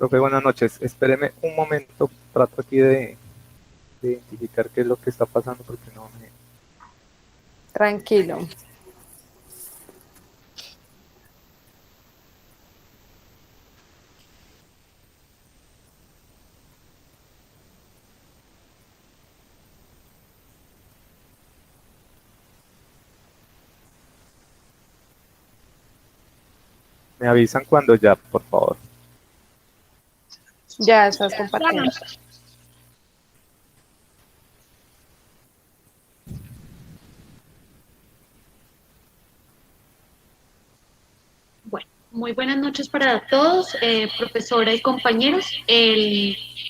Profe, buenas noches. Espéreme un momento, trato aquí de identificar qué es lo que está pasando porque no me... Tranquilo. Me avisan cuando ya, por favor. Ya estás compartiendo. Bueno, muy buenas noches para todos, profesora y compañeros.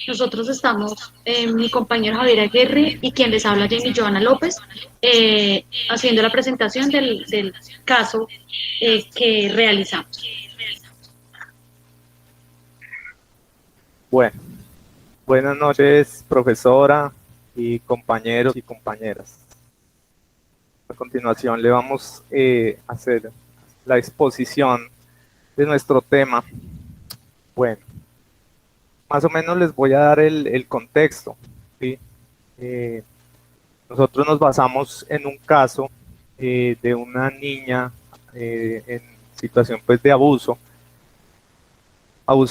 Nosotros estamos, mi compañero Javier Aguirre y quien les habla, Jamie Joana López, haciendo la presentación del caso que realizamos. Bueno, buenas noches, profesora y compañeros y compañeras. A continuación le vamos a hacer la exposición de nuestro tema. Bueno, más o menos les voy a dar el contexto, ¿sí? Nosotros nos basamos en un caso de una niña en situación pues de abuso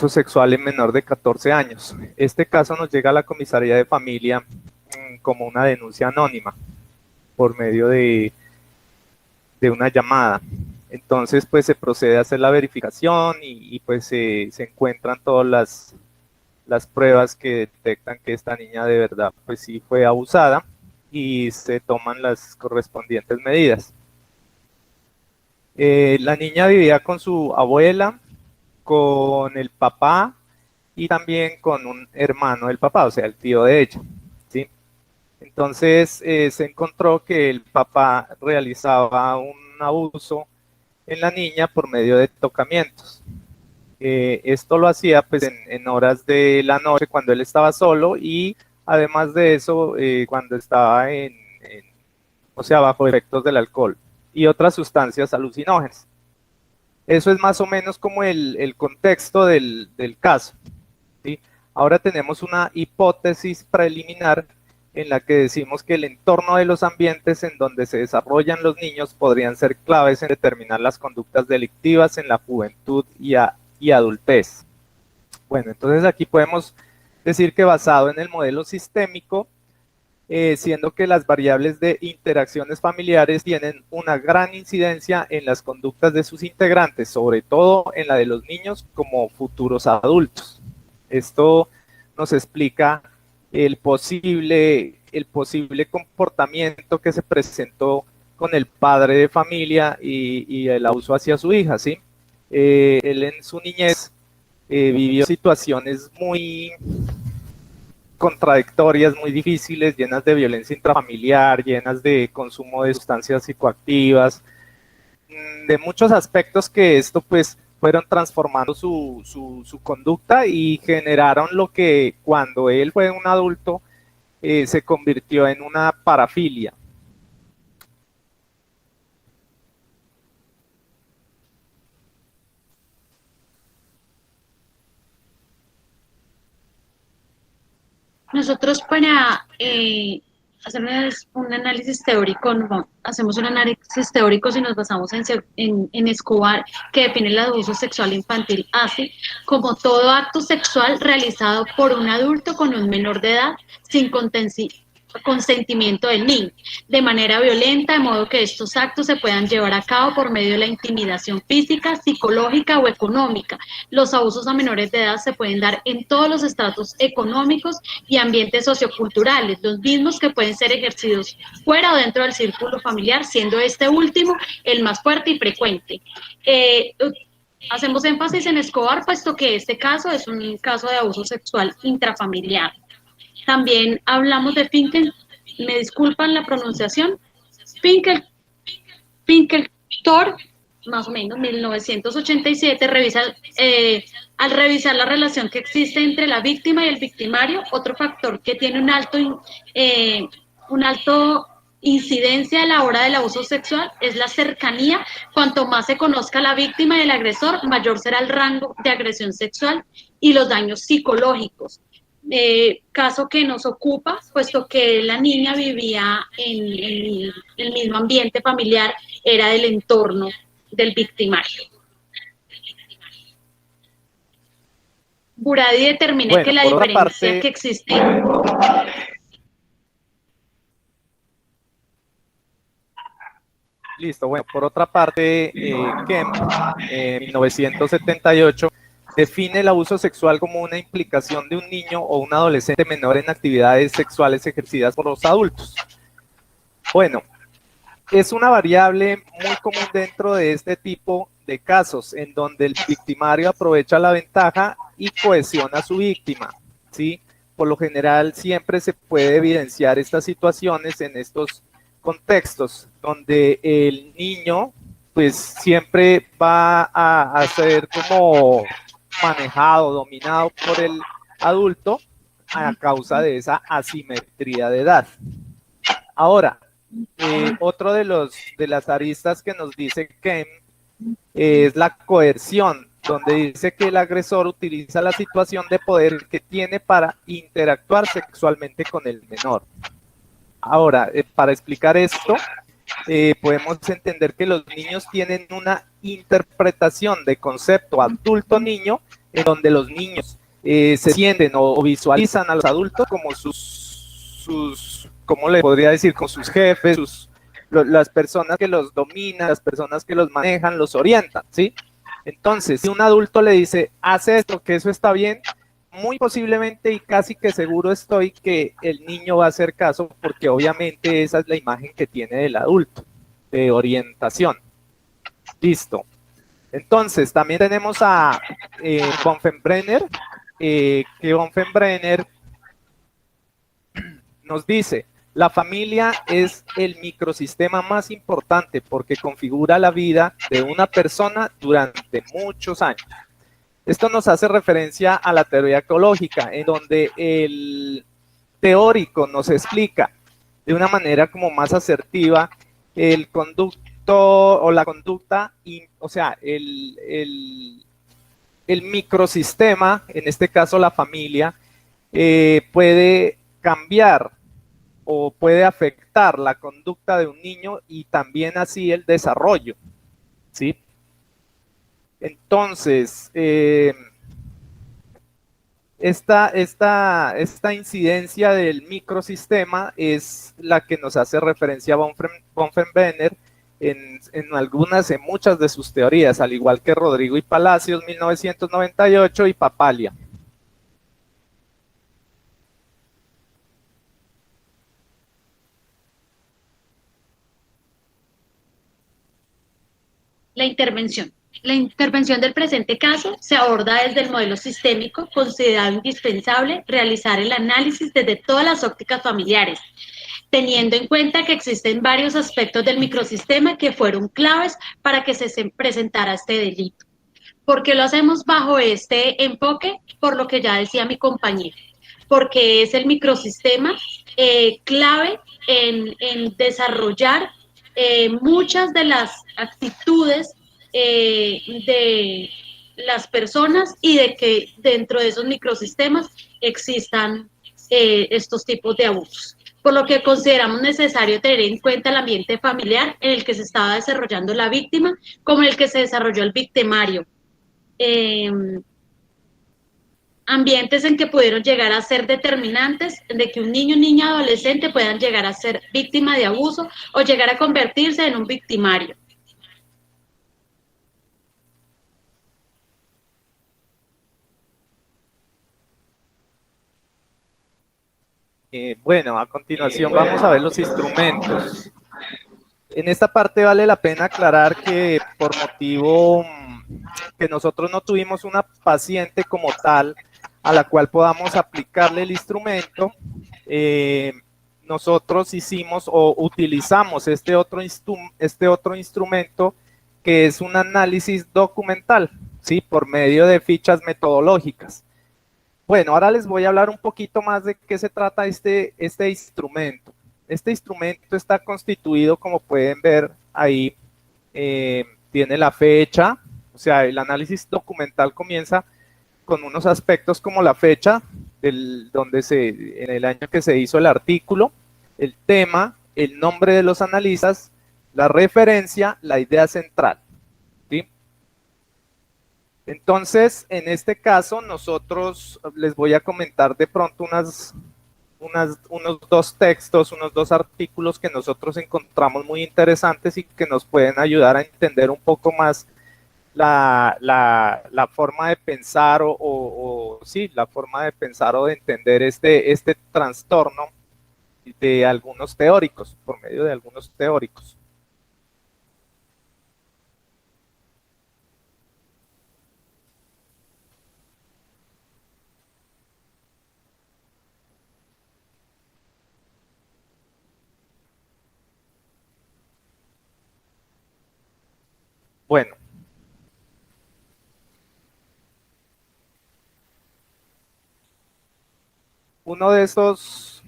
sexual en menor de 14 años. Este caso nos llega a la comisaría de familia como una denuncia anónima por medio de una llamada. Entonces pues se procede a hacer la verificación y pues se encuentran todas las pruebas que detectan que esta niña de verdad pues sí fue abusada y se toman las correspondientes medidas. La niña vivía con su abuela, con el papá y también con un hermano del papá, o sea, el tío de ella, ¿sí? Entonces se encontró que el papá realizaba un abuso en la niña por medio de tocamientos. Esto lo hacía pues en horas de la noche cuando él estaba solo y además de eso cuando estaba o sea, bajo efectos del alcohol y otras sustancias alucinógenas. Eso es más o menos como el contexto del caso, ¿sí? Ahora tenemos una hipótesis preliminar en la que decimos que el entorno de los ambientes en donde se desarrollan los niños podrían ser claves en determinar las conductas delictivas en la juventud y adultez. Bueno, entonces aquí podemos decir que basado en el modelo sistémico, siendo que las variables de interacciones familiares tienen una gran incidencia en las conductas de sus integrantes, sobre todo en la de los niños como futuros adultos. Esto nos explica el posible comportamiento que se presentó con el padre de familia y el abuso hacia su hija, ¿sí? Él en su niñez vivió situaciones muy contradictorias, muy difíciles, llenas de violencia intrafamiliar, llenas de consumo de sustancias psicoactivas, de muchos aspectos que esto pues fueron transformando su conducta y generaron lo que cuando él fue un adulto se convirtió en una parafilia. Nosotros para hacer un análisis teórico, hacemos un análisis teórico si nos basamos en Escobar, que define el abuso sexual infantil así, como todo acto sexual realizado por un adulto con un menor de edad sin consentimiento del niño, de manera violenta, de modo que estos actos se puedan llevar a cabo por medio de la intimidación física, psicológica o económica. Los abusos a menores de edad se pueden dar en todos los estratos económicos y ambientes socioculturales, los mismos que pueden ser ejercidos fuera o dentro del círculo familiar, siendo este último el más fuerte y frecuente. Hacemos énfasis en Escobar, puesto que este caso es un caso de abuso sexual intrafamiliar. También hablamos de Finkel, me disculpan la pronunciación, Finkeltor, más o menos 1987, al revisar la relación que existe entre la víctima y el victimario, otro factor que tiene un alto incidencia a la hora del abuso sexual es la cercanía. Cuanto más se conozca la víctima y el agresor, mayor será el rango de agresión sexual y los daños psicológicos. Caso que nos ocupa, puesto que la niña vivía en el mismo ambiente familiar, era del entorno del victimario. Buradi determina Bueno, que la por otra diferencia parte, que existe. listo, bueno, por otra parte, Kemp, en 1978, define el abuso sexual como una implicación de un niño o un adolescente menor en actividades sexuales ejercidas por los adultos. Bueno, es una variable muy común dentro de este tipo de casos, en donde el victimario aprovecha la ventaja y cohesiona a su víctima, ¿sí? Por lo general, siempre se puede evidenciar estas situaciones en estos contextos, donde el niño, pues, siempre va a ser como manejado, dominado por el adulto a causa de esa asimetría de edad. Ahora, otro de las aristas que nos dice Ken es la coerción, donde dice que el agresor utiliza la situación de poder que tiene para interactuar sexualmente con el menor. Ahora, para explicar esto, podemos entender que los niños tienen una interpretación de concepto adulto-niño, en donde los niños se sienten o visualizan a los adultos como sus, ¿cómo le podría decir? Con sus jefes, las personas que los dominan, las personas que los manejan, los orientan, ¿sí? Entonces, si un adulto le dice, hace esto, que eso está bien, muy posiblemente y casi que seguro estoy que el niño va a hacer caso, porque obviamente esa es la imagen que tiene del adulto, de orientación. Listo. Entonces, también tenemos a Bonfenbrenner, que Bonfenbrenner nos dice, la familia es el microsistema más importante porque configura la vida de una persona durante muchos años. Esto nos hace referencia a la teoría ecológica, en donde el teórico nos explica de una manera como más asertiva el conducto o la conducta, o sea, el microsistema, en este caso la familia, puede cambiar o puede afectar la conducta de un niño y también así el desarrollo, ¿sí? Entonces, esta incidencia del microsistema es la que nos hace referencia a Bonfenbrenner en muchas de sus teorías, al igual que Rodrigo y Palacios, 1998, y Papalia. La intervención. La intervención del presente caso se aborda desde el modelo sistémico, considerado indispensable realizar el análisis desde todas las ópticas familiares, teniendo en cuenta que existen varios aspectos del microsistema que fueron claves para que se presentara este delito. ¿Por qué lo hacemos bajo este enfoque? Por lo que ya decía mi compañero, porque es el microsistema clave en desarrollar muchas de las actitudes de las personas y de que dentro de esos microsistemas existan estos tipos de abusos. Por lo que consideramos necesario tener en cuenta el ambiente familiar en el que se estaba desarrollando la víctima, como en el que se desarrolló el victimario. Ambientes en que pudieron llegar a ser determinantes de que un niño, niña, adolescente puedan llegar a ser víctima de abuso o llegar a convertirse en un victimario. Bueno, a continuación vamos a ver los instrumentos. En esta parte vale la pena aclarar que por motivo que nosotros no tuvimos una paciente como tal a la cual podamos aplicarle el instrumento, nosotros hicimos o utilizamos este otro instrumento que es un análisis documental, ¿sí? Por medio de fichas metodológicas. Bueno, ahora les voy a hablar un poquito más de qué se trata este instrumento. Este instrumento está constituido, como pueden ver ahí, tiene la fecha, o sea, el análisis documental comienza con unos aspectos como la fecha, en el año que se hizo el artículo, el tema, el nombre de los analistas, la referencia, la idea central. ¿Sí? Entonces, en este caso, nosotros les voy a comentar de pronto unos dos textos, unos dos artículos que nosotros encontramos muy interesantes y que nos pueden ayudar a entender un poco más la forma de pensar sí, la forma de pensar o de entender este trastorno de algunos teóricos, por medio de algunos teóricos. Bueno, uno de estos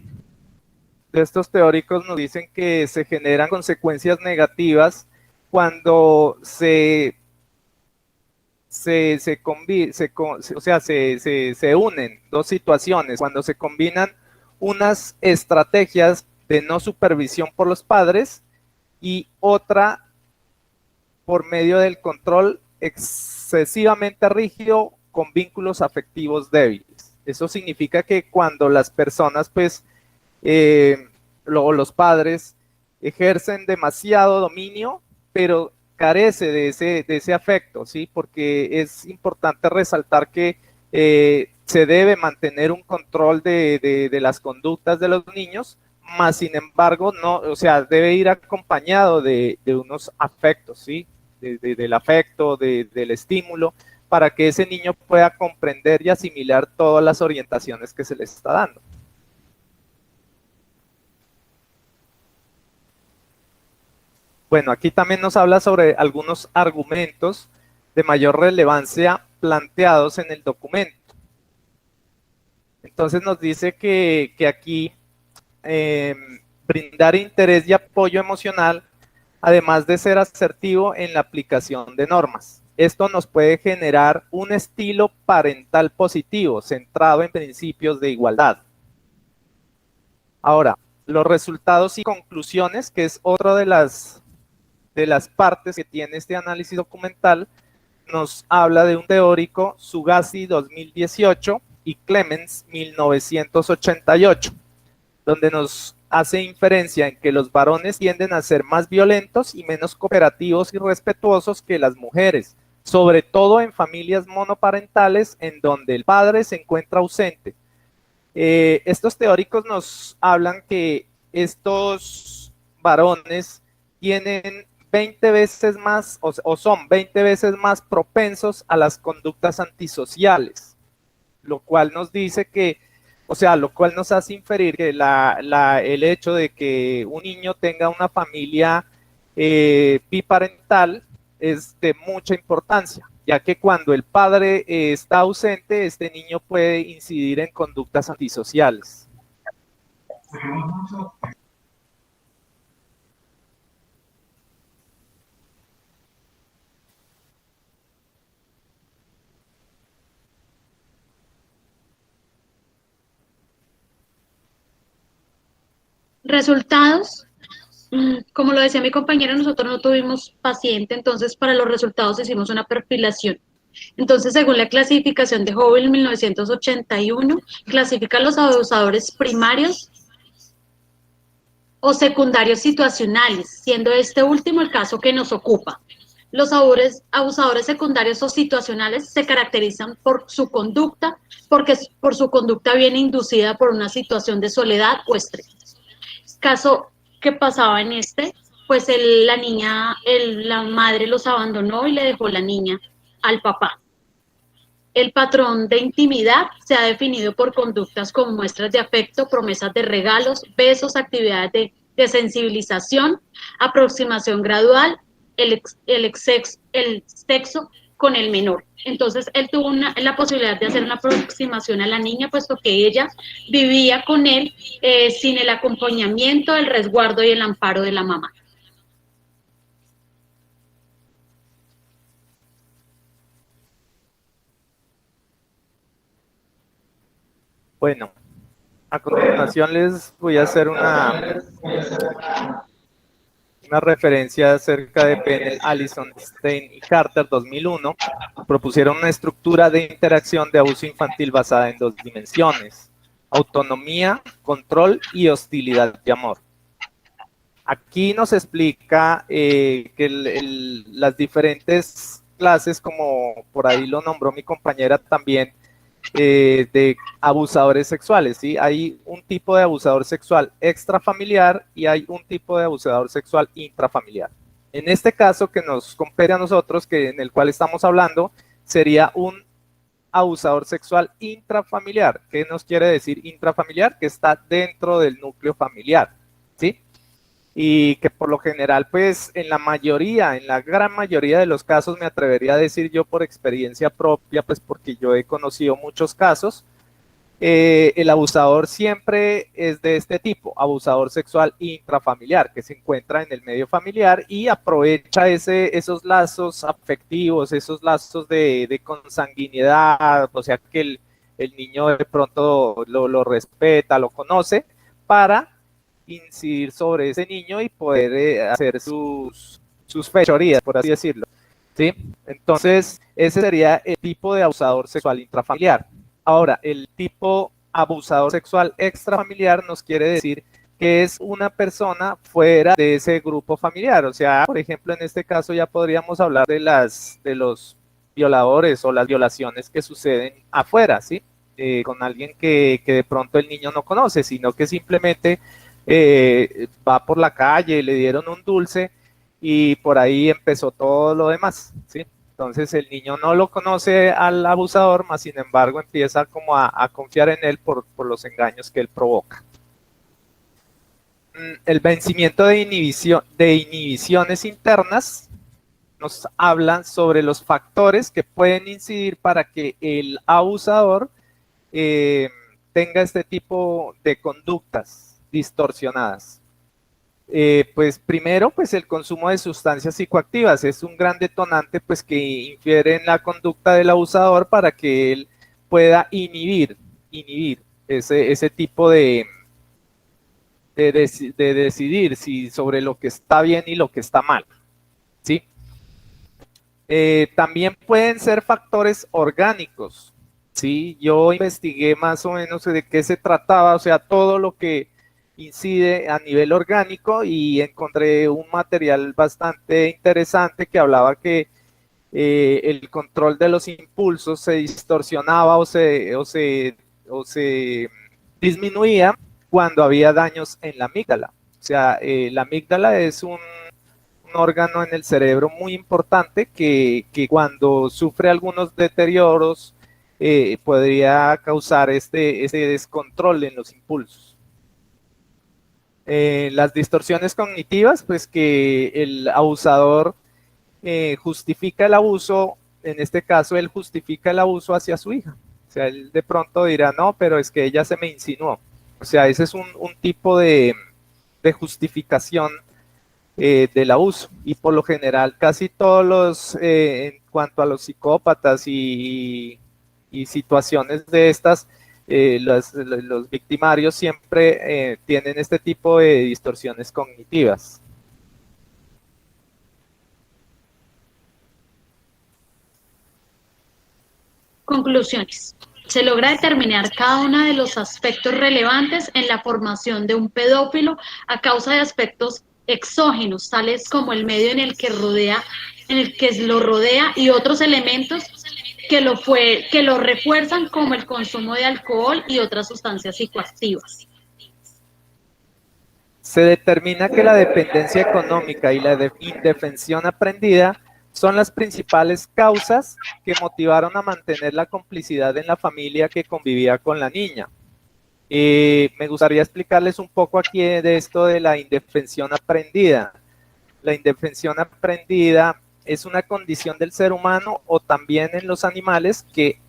teóricos nos dicen que se generan consecuencias negativas cuando se unen dos situaciones, cuando se combinan unas estrategias de no supervisión por los padres y otra por medio del control excesivamente rígido con vínculos afectivos débiles. Eso significa que cuando las personas, pues, los padres ejercen demasiado dominio, pero carece de ese afecto, ¿sí? Porque es importante resaltar que se debe mantener un control de las conductas de los niños, más sin embargo, no, o sea, debe ir acompañado de unos afectos, ¿sí? Del afecto, del estímulo, para que ese niño pueda comprender y asimilar todas las orientaciones que se le está dando. Bueno, aquí también nos habla sobre algunos argumentos de mayor relevancia planteados en el documento. Entonces nos dice que aquí brindar interés y apoyo emocional, además de ser asertivo en la aplicación de normas. Esto nos puede generar un estilo parental positivo, centrado en principios de igualdad. Ahora, los resultados y conclusiones, que es otra de las partes que tiene este análisis documental, nos habla de un teórico, Sugasi 2018 y Clemens 1988, donde nos hace inferencia en que los varones tienden a ser más violentos y menos cooperativos y respetuosos que las mujeres, sobre todo en familias monoparentales en donde el padre se encuentra ausente. Estos teóricos nos hablan que estos varones tienen 20 veces más o son 20 veces más propensos a las conductas antisociales, lo cual nos dice que, o sea, lo cual nos hace inferir que el hecho de que un niño tenga una familia biparental es de mucha importancia, ya que cuando el padre está ausente, este niño puede incidir en conductas antisociales. Resultados. Como lo decía mi compañera, nosotros no tuvimos paciente, entonces para los resultados hicimos una perfilación. Entonces, según la clasificación de Howell en 1981, clasifica a los abusadores primarios o secundarios situacionales, siendo este último el caso que nos ocupa. Los abusadores secundarios o situacionales se caracterizan por su conducta, porque por su conducta viene inducida por una situación de soledad o estrés. Caso que pasaba en este, pues la madre los abandonó y le dejó la niña al papá. El patrón de intimidad se ha definido por conductas como muestras de afecto, promesas de regalos, besos, actividades de sensibilización, aproximación gradual, el sexo con el menor. Entonces, él tuvo la posibilidad de hacer una aproximación a la niña, puesto que ella vivía con él sin el acompañamiento, el resguardo y el amparo de la mamá. Bueno, a continuación les voy a hacer una referencia acerca de Pennell, Allison, Stein y Carter, 2001. Propusieron una estructura de interacción de abuso infantil basada en 2 dimensiones: autonomía, control y hostilidad de amor. Aquí nos explica que las diferentes clases, como por ahí lo nombró mi compañera también, de abusadores sexuales, ¿sí? Hay un tipo de abusador sexual extrafamiliar y hay un tipo de abusador sexual intrafamiliar. En este caso que nos compete a nosotros, que en el cual estamos hablando, sería un abusador sexual intrafamiliar. ¿Qué nos quiere decir intrafamiliar? Que está dentro del núcleo familiar, ¿sí? Y que por lo general, pues en la gran mayoría de los casos, me atrevería a decir yo por experiencia propia, pues porque yo he conocido muchos casos, el abusador siempre es de este tipo: abusador sexual intrafamiliar, que se encuentra en el medio familiar y aprovecha esos lazos afectivos, esos lazos de consanguinidad, o sea que el niño de pronto lo respeta, lo conoce, para incidir sobre ese niño y poder hacer sus fechorías, por así decirlo, ¿sí? Entonces, ese sería el tipo de abusador sexual intrafamiliar. Ahora, el tipo abusador sexual extrafamiliar nos quiere decir que es una persona fuera de ese grupo familiar. O sea, por ejemplo, en este caso ya podríamos hablar de los violadores o las violaciones que suceden afuera, ¿sí? Con alguien que de pronto el niño no conoce, sino que simplemente va por la calle, le dieron un dulce y por ahí empezó todo lo demás, ¿sí? Entonces el niño no lo conoce al abusador, más sin embargo empieza como a confiar en él por los engaños que él provoca. El vencimiento de inhibiciones internas nos habla sobre los factores que pueden incidir para que el abusador tenga este tipo de conductas distorsionadas. Pues primero, pues el consumo de sustancias psicoactivas es un gran detonante, pues que infiere en la conducta del abusador para que él pueda inhibir ese tipo de decidir sobre lo que está bien y lo que está mal, ¿sí? También pueden ser factores orgánicos, ¿sí? Yo investigué más o menos de qué se trataba, o sea, todo lo que incide a nivel orgánico, y encontré un material bastante interesante que hablaba que el control de los impulsos se distorsionaba o se disminuía cuando había daños en la amígdala. O sea, la amígdala es un órgano en el cerebro muy importante que cuando sufre algunos deterioros podría causar ese descontrol en los impulsos. Las distorsiones cognitivas, pues que el abusador justifica el abuso, en este caso él justifica el abuso hacia su hija. O sea, él de pronto dirá, no, pero es que ella se me insinuó. O sea, ese es un tipo de justificación del abuso, y por lo general casi todos en cuanto a los psicópatas y situaciones de estas, los victimarios siempre tienen este tipo de distorsiones cognitivas. Conclusiones. Se logra determinar cada uno de los aspectos relevantes en la formación de un pedófilo a causa de aspectos exógenos, tales como el medio en el que lo rodea y otros elementos que lo refuerzan, como el consumo de alcohol y otras sustancias psicoactivas. Se determina que la dependencia económica y la indefensión aprendida son las principales causas que motivaron a mantener la complicidad en la familia que convivía con la niña. Me gustaría explicarles un poco aquí de esto de la indefensión aprendida. La indefensión aprendida es una condición del ser humano o también en los animales que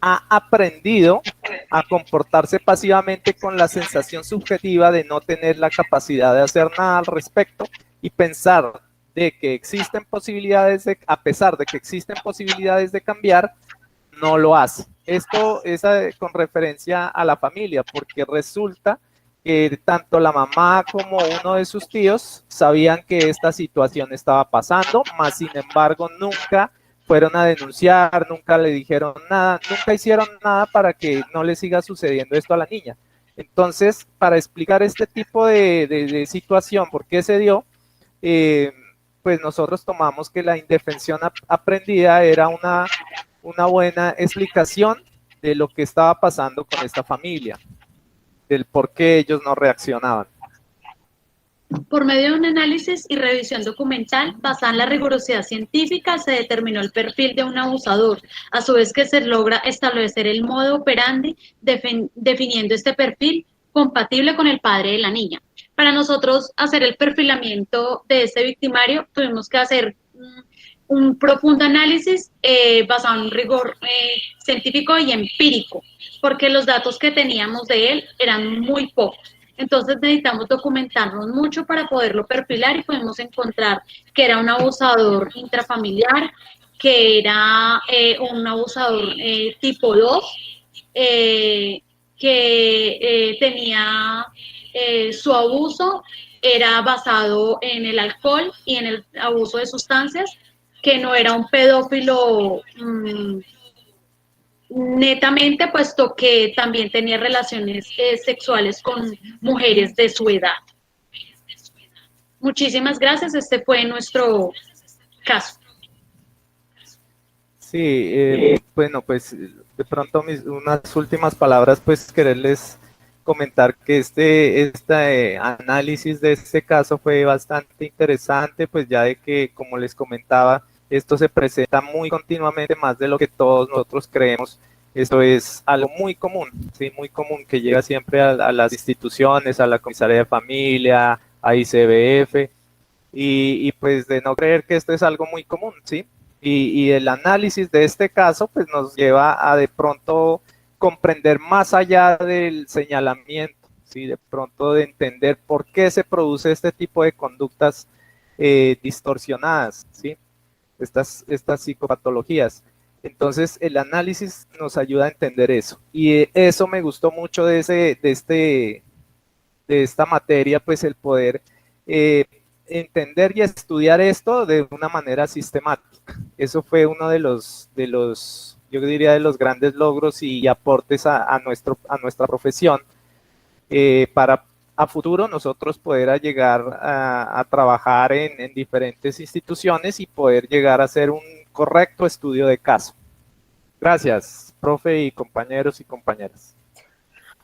ha aprendido a comportarse pasivamente con la sensación subjetiva de no tener la capacidad de hacer nada al respecto y pensar de que existen posibilidades a pesar de que existen posibilidades de cambiar, no lo hace. Esto es con referencia a la familia, porque resulta que tanto la mamá como uno de sus tíos sabían que esta situación estaba pasando, mas sin embargo nunca fueron a denunciar, nunca le dijeron nada, nunca hicieron nada para que no le siga sucediendo esto a la niña. Entonces, para explicar este tipo de situación, por qué se dio, eh, pues nosotros tomamos que la indefensión aprendida era una buena explicación de lo que estaba pasando con esta familia, del por qué ellos no reaccionaban. Por medio de un análisis y revisión documental basada en la rigurosidad científica, se determinó el perfil de un abusador, a su vez que se logra establecer el modo operandi, definiendo este perfil compatible con el padre de la niña. Para nosotros hacer el perfilamiento de este victimario, tuvimos que hacer un profundo análisis basado en un rigor científico y empírico, porque los datos que teníamos de él eran muy pocos. Entonces necesitamos documentarnos mucho para poderlo perfilar y podemos encontrar que era un abusador intrafamiliar, que era un abusador tipo 2, que tenía su abuso era basado en el alcohol y en el abuso de sustancias, que no era un pedófilo netamente, puesto que también tenía relaciones sexuales con mujeres de su edad. Muchísimas gracias, este fue nuestro caso. Sí, bueno, pues de pronto unas últimas palabras, pues quererles comentar que este análisis de este caso fue bastante interesante, pues ya de que, como les comentaba, esto se presenta muy continuamente, más de lo que todos nosotros creemos. Esto es algo muy común, sí, muy común, que llega siempre a las instituciones, a la comisaría de familia, a ICBF, y pues de no creer que esto es algo muy común, ¿sí? Y el análisis de este caso pues nos lleva a de pronto comprender más allá del señalamiento, ¿sí? De pronto de entender por qué se produce este tipo de conductas distorsionadas, ¿sí? Estas psicopatologías. Entonces el análisis nos ayuda a entender eso. Y eso me gustó mucho de esta materia, pues el poder entender y estudiar esto de una manera sistemática. Eso fue uno yo diría, de los grandes logros y aportes a nuestra profesión, para a futuro nosotros poder llegar a trabajar en diferentes instituciones y poder llegar a hacer un correcto estudio de caso. Gracias, profe y compañeros y compañeras.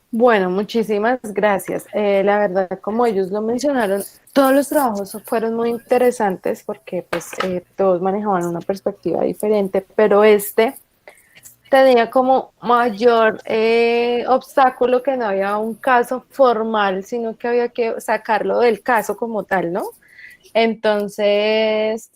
Bueno, muchísimas gracias. La verdad, como ellos lo mencionaron, todos los trabajos fueron muy interesantes porque pues todos manejaban una perspectiva diferente, pero tenía como mayor obstáculo que no había un caso formal, sino que había que sacarlo del caso como tal, ¿no? Entonces,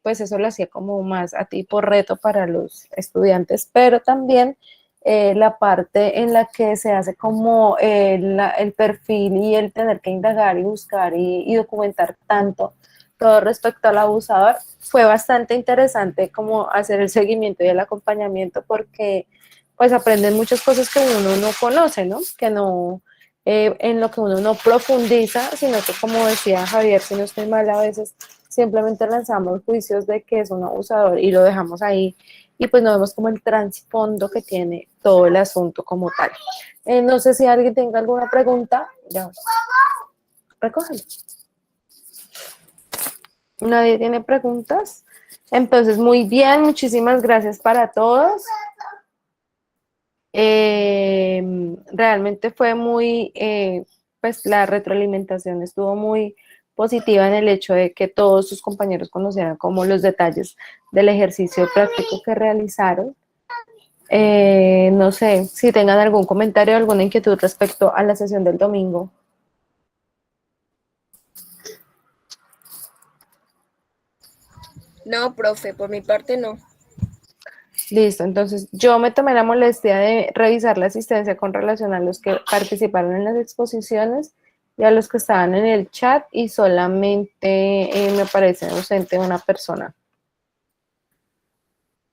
pues eso lo hacía como más a tipo reto para los estudiantes, pero también la parte en la que se hace como el perfil y el tener que indagar y buscar y documentar tanto todo respecto al abusador, fue bastante interesante como hacer el seguimiento y el acompañamiento porque pues aprenden muchas cosas que uno no conoce, ¿no? Que no, en lo que uno no profundiza, sino que como decía Javier, si no estoy mal, a veces simplemente lanzamos juicios de que es un abusador y lo dejamos ahí y pues no vemos como el trasfondo que tiene todo el asunto como tal. No sé si alguien tenga alguna pregunta. Ya. Recógelo. ¿Nadie tiene preguntas? Entonces, muy bien, muchísimas gracias para todos. Realmente fue muy, pues la retroalimentación estuvo muy positiva en el hecho de que todos sus compañeros conocieran como los detalles del ejercicio práctico que realizaron. No sé si tengan algún comentario, alguna inquietud respecto a la sesión del domingo. No, profe, por mi parte no. Listo, entonces yo me tomé la molestia de revisar la asistencia con relación a los que participaron en las exposiciones y a los que estaban en el chat y solamente me parece ausente una persona.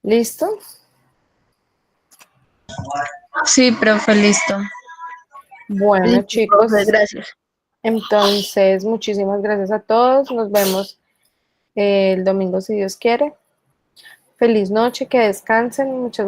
¿Listo? Sí, profe, listo. Bueno, Listo, chicos, profe, gracias. entonces muchísimas gracias a todos. Nos vemos el domingo si Dios quiere. Feliz noche, que descansen. Muchas gracias.